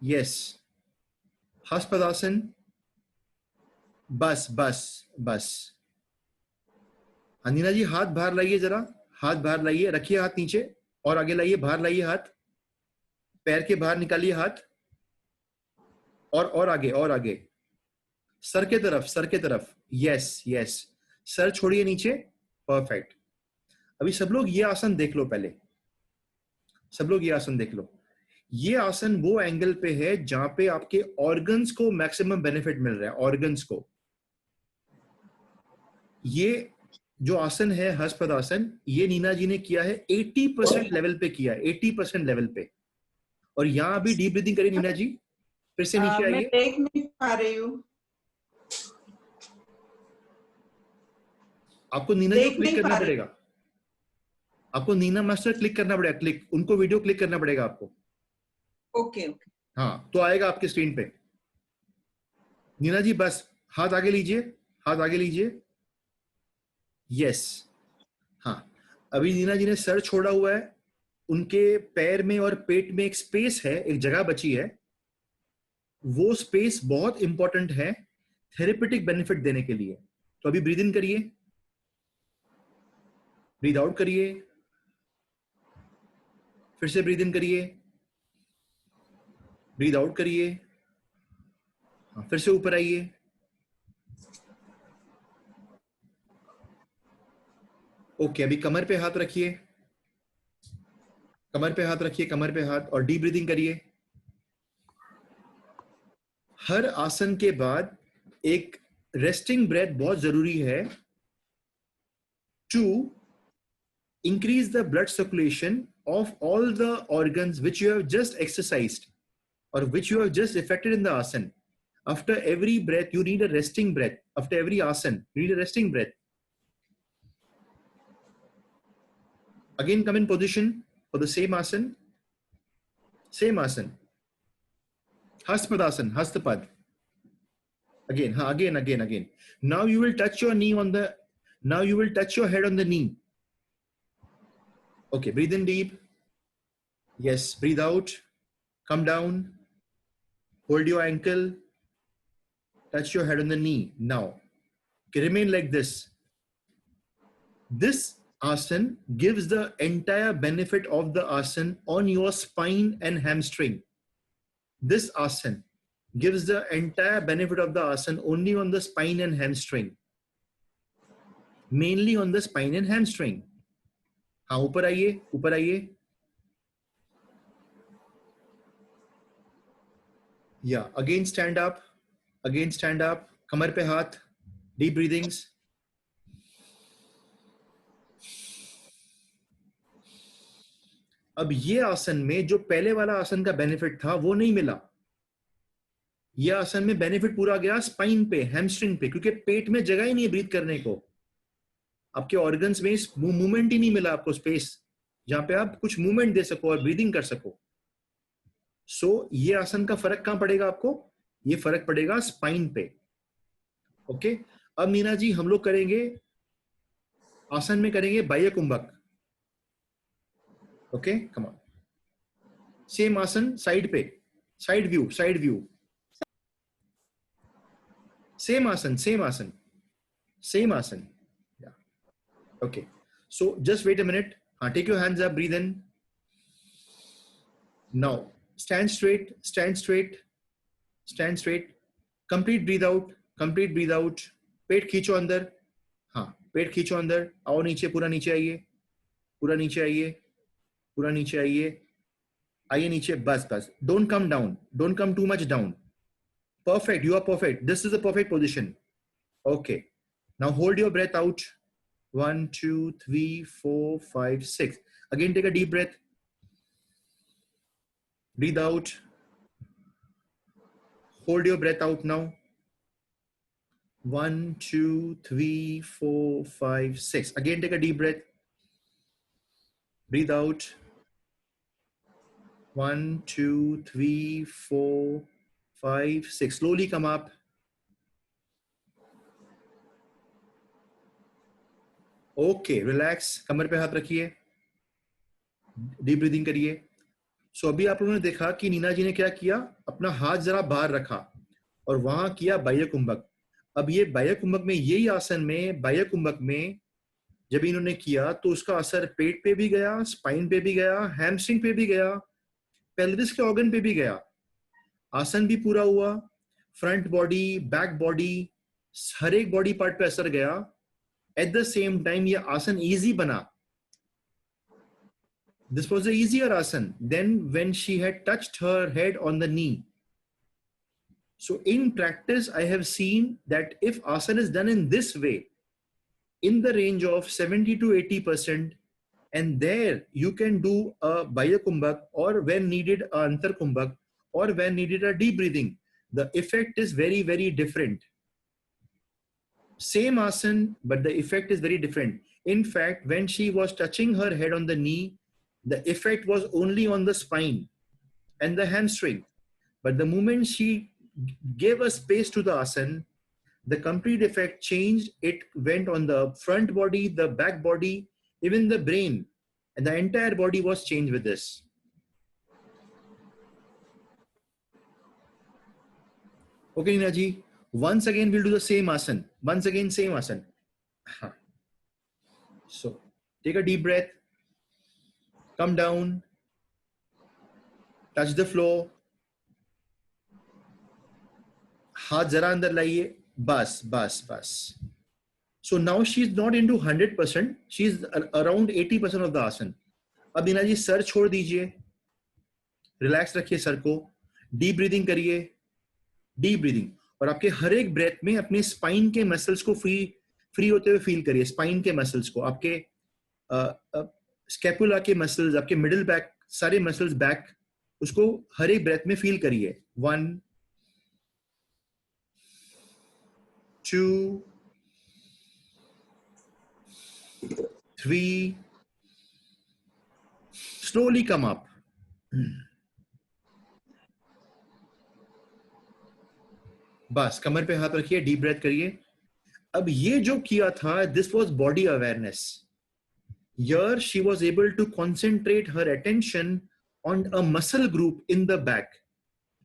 Yes, हस्तपदासन, बस बस बस। नीना जी हाथ बाहर लाइए जरा, हाथ बाहर लाइए, रखिए हाथ नीचे और आगे लाइए, बाहर लाइए हाथ, पैर के बाहर निकालिए हाथ, और आगे, और आगे, सर के तरफ, सर के तरफ, यस यस, सर छोड़िए नीचे, परफेक्ट। अभी सब लोग ये आसन देख लो पहले, सब लोग ये आसन देख लो। ये आसन वो एंगल पे है जहां पे आपके ऑर्गन्स को मैक्सिमम बेनिफिट मिल रहा है, ऑर्गन्स को। ये जो आसन है हस्तपदासन, ये नीना जी ने किया है 80% लेवल पे किया है, 80% लेवल पे। और यहां भी डीप ब्रीदिंग करिए नीना जी, फिर से नीचे मैं आइए। देख नहीं पा रही हूँ। आपको नीना जी को क्लिक करना पड़ेगा, आपको नीना मास्टर क्लिक करना पड़ेगा, क्लिक, उनको वीडियो क्लिक करना पड़ेगा आपको। Okay okay. हाँ, तो आएगा आपके स्क्रीन पे। नीना जी बस हाथ आगे लीजिए, हाथ आगे लीजिए, यस। हाँ, अभी नीना जी ने सर छोड़ा हुआ है, उनके पैर में और पेट में एक स्पेस है, एक जगह बची है, वो स्पेस बहुत इंपॉर्टेंट है थेरेपेटिक बेनिफिट देने के लिए। तो अभी ब्रीद इन करिए, ब्रीद आउट करिए, फिर से ब्रीद इन करिए, ब्रीद आउट करिए, फिर से ऊपर आइए, ओके। अभी कमर पे हाथ रखिए, कमर पे हाथ रखिए, कमर पे हाथ, और डीप ब्रीदिंग करिए। हर आसन के बाद एक रेस्टिंग ब्रेथ बहुत जरूरी है to increase the blood circulation of all the organs which you have just exercised or which you have just effected in the asana. After every breath, you need a resting breath. After every asana, you need a resting breath. Again, come in position for the same asana. Same asana. Hastpadasana, hastapad. Again, again. Now you will touch your knee on the, now you will touch your head on the knee. Okay, breathe in deep. Yes, breathe out. Come down. Hold your ankle. Touch your head on the knee. Now, okay, remain like this. This asana gives the entire benefit of the asana on your spine and hamstring. This asana gives the entire benefit of the asana only on the spine and hamstring. Mainly on the spine and hamstring. हाँ, ऊपर आइए, ऊपर आइए। Yeah, again stand up. Again stand up. कमर पे हाथ. Deep breathings. अब ये आसन में जो पहले वाला आसन का बेनिफिट था वो नहीं मिला। ये आसन में बेनिफिट पूरा गया स्पाइन पे, हैमस्ट्रिंग पे, क्योंकि पेट में जगह ही नहीं है ब्रीथ करने को। आपके ऑर्गन्स में मूवमेंट ही नहीं मिला आपको, स्पेस जहां पे आप कुछ मूवमेंट दे सको और ब्रीदिंग कर सको। सो ये आसन का फर्क कहां पड़ेगा आपको? ये फर्क पड़ेगा स्पाइन पे। ओके, अब मीना जी हम लोग करेंगे आसन में, करेंगे बाह्य कुंभक। ओके, कम ऑन, सेम आसन साइड पे, side view, side view, same आसन, सेम आसन, सेम आसन। Okay, so just wait a minute. Take your hands up, breathe in. Now stand straight, stand straight, stand straight. Complete breathe out, complete breathe out. पेट खींचो अंदर, हाँ पेट खींचो अंदर, आओ नीचे, पूरा नीचे आइए, पूरा नीचे आइए, पूरा नीचे आइए, आइए नीचे, बस बस, don't come down, don't come too much down. Perfect, you are perfect. This is the perfect position. Okay, now hold your breath out. 1, 2, 3, 4, 5, 6. Again, take a deep breath. Breathe out. Hold your breath out now. 1, 2, 3, 4, 5, 6. Again, take a deep breath. Breathe out. 1, 2, 3, 4, 5, 6. Slowly come up. Okay, relax. कमर पे हाथ रखिए. Deep breathing करिए। सो अभी आप लोगों ने देखा कि नीना जी ने क्या किया, अपना हाथ जरा बाहर रखा और वहां किया बाह्य कुंभक। अब ये बाह्य कुंभक में, यही आसन में बाह्य कुंभक में जब इन्होंने किया तो उसका असर पेट पे भी गया, स्पाइन पे भी गया, हैमस्ट्रिंग पे भी गया, पेल्विस के ऑर्गन पे भी गया। आसन भी पूरा हुआ, फ्रंट बॉडी, बैक बॉडी, हर एक बॉडी पार्ट पे असर गया। एट द सेम टाइम ये आसन इजी बना। This was the easier asan than when she had touched her head on the knee. So in practice, I have seen that if asana is done in this way, in the range of 70 to 80%, and there you can do a Baya Kumbhak, or when needed a Antar Kumbhak, or when needed a deep breathing, the effect is very, very different. Same asan, but the effect is very different. In fact, when she was touching her head on the knee, the effect was only on the spine and the hamstring. But the moment she gave a space to the asana, the complete effect changed. It went on the front body, the back body, even the brain, and the entire body was changed with this. Okay, Nina ji, once again we'll do the same asana. Once again, same asana. So take a deep breath. Come down, touch the floor, हाथ जरा अंदर लाइए, बस बस बस. So now she is not into 100%, she is around 80% of the asana. अब नीना जी sir छोड़ दीजिए, रिलैक्स रखिए सर को, डीप ब्रीदिंग करिए, डीप ब्रीदिंग, और आपके हर एक ब्रेथ में अपने स्पाइन के मसल्स को फ्री होते हुए फील करिए, स्पाइन के मसल्स को, आपके स्कैपुला के मसल्स, आपके मिडिल बैक, सारे मसल्स बैक, उसको हर एक ब्रेथ में फील करिए. 1 2 3, slowly come up. बस कमर पे हाथ रखिए, डीप ब्रेथ करिए. अब ये जो किया था, this was body awareness. Here she was able to concentrate her attention on a muscle group in the back.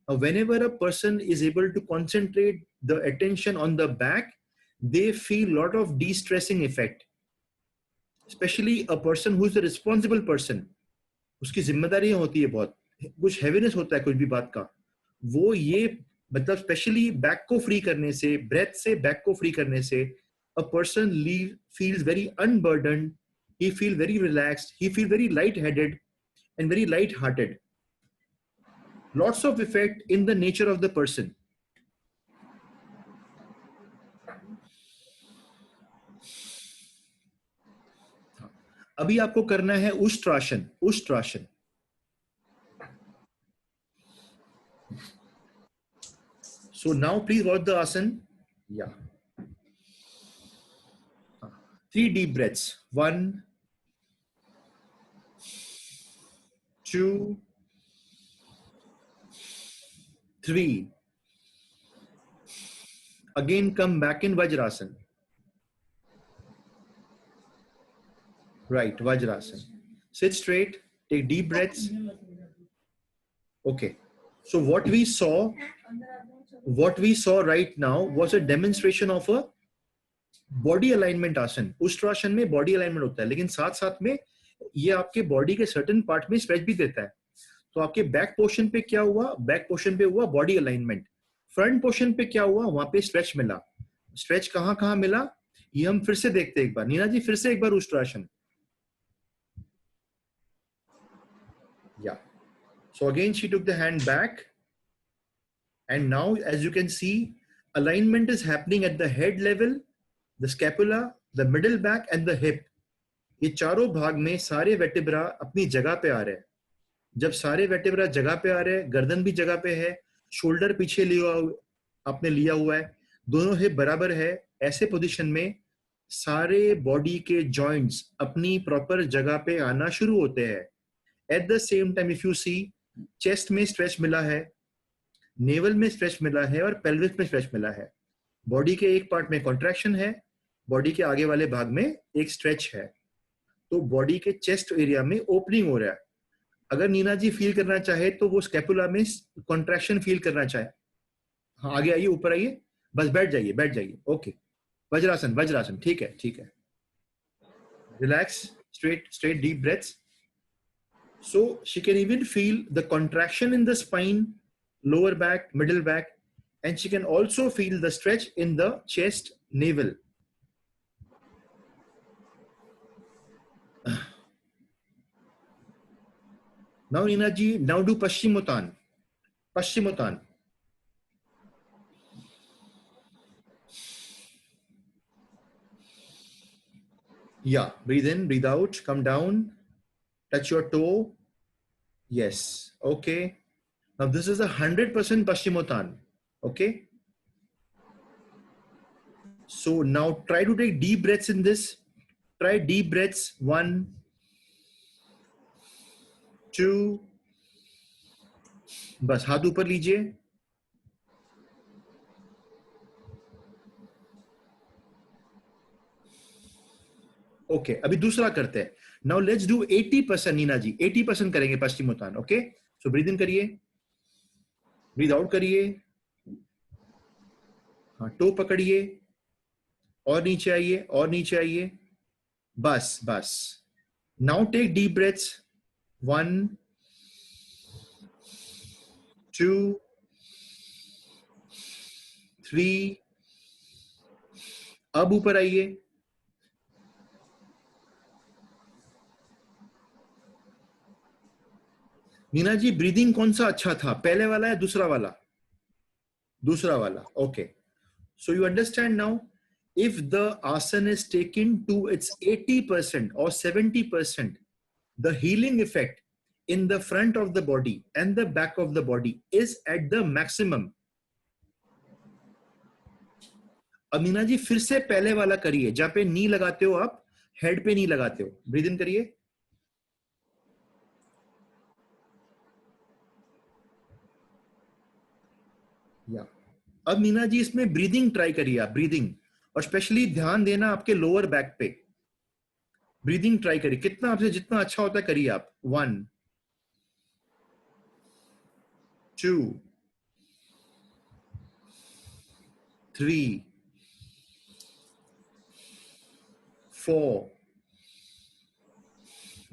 Now, whenever a person is able to concentrate the attention on the back, they feel a lot of de-stressing effect. Especially a person who is a responsible person. उसकी जिम्मेदारियां होती है बहुत, कुछ heaviness होता है कुछ भी बात का, वो ये मतलब स्पेशली बैक को फ्री करने से, ब्रेथ से बैक को फ्री करने से, a person feels very unburdened, he feel very relaxed, he feel very light-headed and very light-hearted. Lots of effect in the nature of the person. अभी आपको करना है Ushtrasana. Ushtrasana. So now please watch the asana. Yeah. 3 deep breaths. 1 2 3. Again come back in Vajrasana. Right, Vajrasana. Sit straight, take deep breaths. Okay. So what we saw right now was a demonstration of a body alignment asana. Ushtrasana में body alignment होता है, लेकिन साथ साथ में ये आपके body के सर्टेन पार्ट में स्ट्रेच भी देता है. तो आपके बैक पोर्शन पे क्या हुआ? बैक पोर्शन पे हुआ बॉडी अलाइनमेंट. फ्रंट पोर्शन पे क्या हुआ? वहां पे स्ट्रेच मिला. स्ट्रेच कहां कहां मिला ये हम फिर से देखते हैं एक बार. नीना जी फिर से एक बार Ushtrasana. Yeah. So again she took the hand back, and now as you can see, alignment is happening at the head level, the scapula, the middle back and the hip. ये चारों भाग में सारे वेटिब्रा अपनी जगह पे आ रहे हैं. जब सारे वेटिब्रा जगह पे आ रहे हैं, गर्दन भी जगह पे है, शोल्डर पीछे आपने लिया हुआ है, दोनों हिप बराबर है, ऐसे पोजीशन में सारे बॉडी के जॉइंट्स अपनी प्रॉपर जगह पे आना शुरू होते हैं. At the same time, if you see, chest में स्ट्रेच मिला है, नेवल में स्ट्रेच मिला है और पेल्विस में स्ट्रेच मिला है. बॉडी के एक पार्ट में कॉन्ट्रैक्शन है, बॉडी के आगे वाले भाग में एक स्ट्रेच है. तो बॉडी के चेस्ट एरिया में ओपनिंग हो रहा है. अगर नीना जी फील करना चाहे तो वो स्कैपुला में कॉन्ट्रैक्शन फील करना चाहे, हाँ आगे आइए, ऊपर आइए, बस बैठ जाइए, बैठ जाइए, ओके। वज्रासन, वज्रासन, ठीक है, ठीक है। Relax, straight straight deep breaths. So she can even feel the contraction in the spine, lower back, middle back, and she can also feel the stretch in the chest, navel. Now Nina ji, now do Paschimottan. Paschimottan. Yeah, breathe in, breathe out, come down, touch your toe. Yes, okay. Now this is 100% Paschimottan. Okay. So now try to take deep breaths in this. Try deep breaths. 1, 2. बस हाथ ऊपर लीजिए. Okay, अभी दूसरा करते हैं. Now let's do 80%. Neena जी 80% करेंगे Paschimottan. Okay, so breathe in करिए, ब्रीद आउट करिए, हाँ टो पकड़िए, और नीचे आइए, और नीचे आइए, बस बस. Now take deep breaths. 1, 2, 3. अब ऊपर आइए. मीना जी ब्रीदिंग कौन सा अच्छा था, पहले वाला या दूसरा वाला? दूसरा वाला. Okay, so you understand now. If the asana is taken to its 80% or 70%, the healing effect in the front of the body and the back of the body is at the maximum. Amina ji फिर से पहले वाला करिए, जहां पे नी लगाते हो आप, हेड पे नी लगाते हो. ब्रीद इन करिए, या अब मीना जी इसमें ब्रीदिंग ट्राई करिए आप, ब्रीदिंग, और स्पेशली ध्यान देना आपके लोअर बैक पे. ब्रीदिंग ट्राई करिए, कितना आपसे जितना अच्छा होता है करिए आप. 1, 2, 3, 4.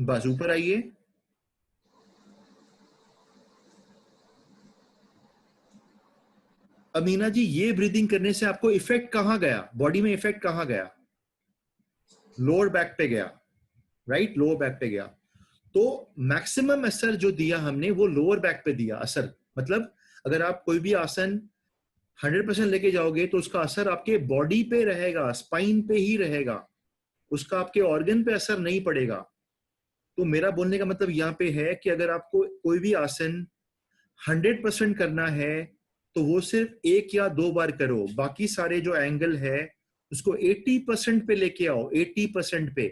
बस ऊपर आइए. अमीना जी ये ब्रीदिंग करने से आपको इफेक्ट कहां गया, बॉडी में इफेक्ट कहां गया? लोअर बैक पे गया, राइट, लोअर बैक पे गया. तो मैक्सिमम असर जो दिया हमने वो लोअर बैक पे दिया असर. मतलब अगर आप कोई भी आसन 100% लेके जाओगे तो उसका असर आपके बॉडी पे रहेगा, स्पाइन पे ही रहेगा, उसका आपके ऑर्गन पे असर नहीं पड़ेगा. तो मेरा बोलने का मतलब यहाँ पे है कि अगर आपको कोई भी आसन 100% करना है तो वो सिर्फ 1 या 2 बार करो. बाकी सारे जो एंगल है उसको 80% पे लेके आओ, 80% पे,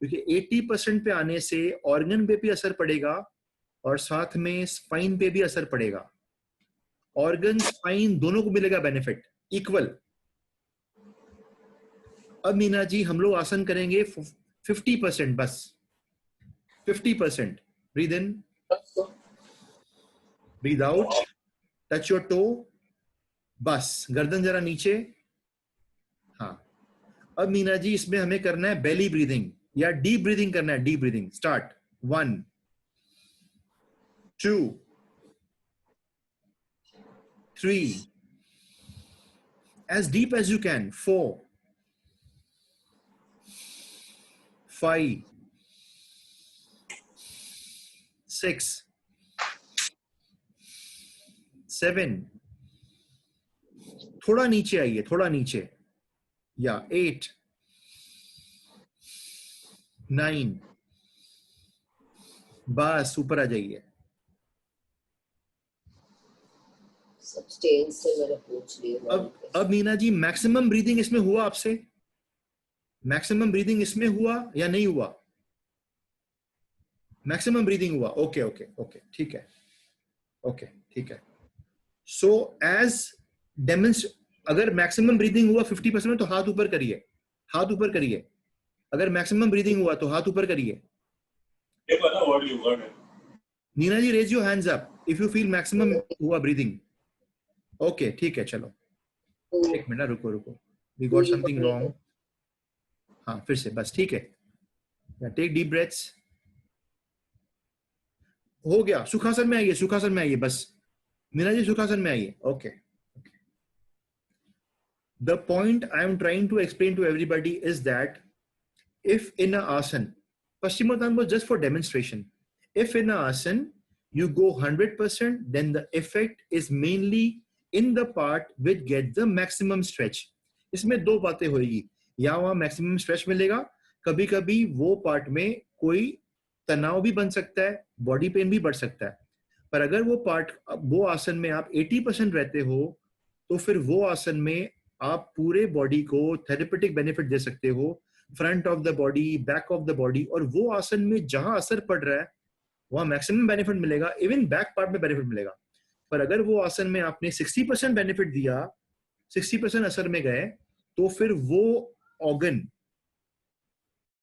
क्योंकि 80% पे आने से ऑर्गन पे भी असर पड़ेगा और साथ में स्पाइन पे भी असर पड़ेगा. ऑर्गन स्पाइन दोनों को मिलेगा बेनिफिट इक्वल. अब मीना जी हम लोग आसन करेंगे 50%, बस 50%. Breathe in, breathe out, touch your toe, बस गर्दन जरा नीचे. हाँ, अब मीना जी इसमें हमें करना है बेली ब्रीदिंग या डीप ब्रीदिंग करना है. Deep breathing start. 1, 2, 3, as deep as you can. 4, 5, 6, 7. थोड़ा नीचे आइए, थोड़ा नीचे, या 8, 9. बस ऊपर आ जाइए. से मैंने पूछ लिया. अब मीना जी मैक्सिमम ब्रीदिंग इसमें हुआ आपसे? मैक्सिमम ब्रीदिंग इसमें हुआ या नहीं हुआ? मैक्सिमम ब्रीदिंग हुआ. ओके ओके ओके, ठीक है, ओके ठीक है. सो एज डेमोन्स्ट्रेट, अगर मैक्सिमम ब्रीदिंग हुआ 50% में तो हाथ ऊपर करिए, हाथ ऊपर करिए. अगर मैक्सिमम ब्रीदिंग हुआ तो हाथ ऊपर करिए. Neena ji raise your hands up if you feel maximum हुआ ब्रीदिंग. ओके ठीक है चलो एक मिनट रुको रुको वी गॉट समथिंग रॉन्ग. हाँ फिर से बस ठीक है टेक डीप ब्रेथ्स. हो गया सुखासन में आइए सुखासन में आइए बस मीना जी सुखासन में आइए. Okay the point I am trying to explain to everybody is that if in a asan, Paschimottantra was just for demonstration. If in a asan you go 100%, then the effect is mainly in the part which gets the maximum stretch. इसमें दो बातें होगी या वहां maximum stretch मिलेगा कभी कभी वो पार्ट में कोई तनाव भी बन सकता है बॉडी पेन भी बढ़ सकता है पर अगर वो पार्ट वो आसन में आप 80% रहते हो तो फिर वो आसन में आप पूरे बॉडी को थेरेपेटिक बेनिफिट दे सकते हो front of the body back of the body और वो आसन में जहां असर पड़ रहा है वहां मैक्सिमम बेनिफिट मिलेगा इवन बैक पार्ट में बेनिफिट मिलेगा पर अगर वो आसन में आपने 60% बेनिफिट दिया 60% असर में गए तो फिर वो ऑर्गन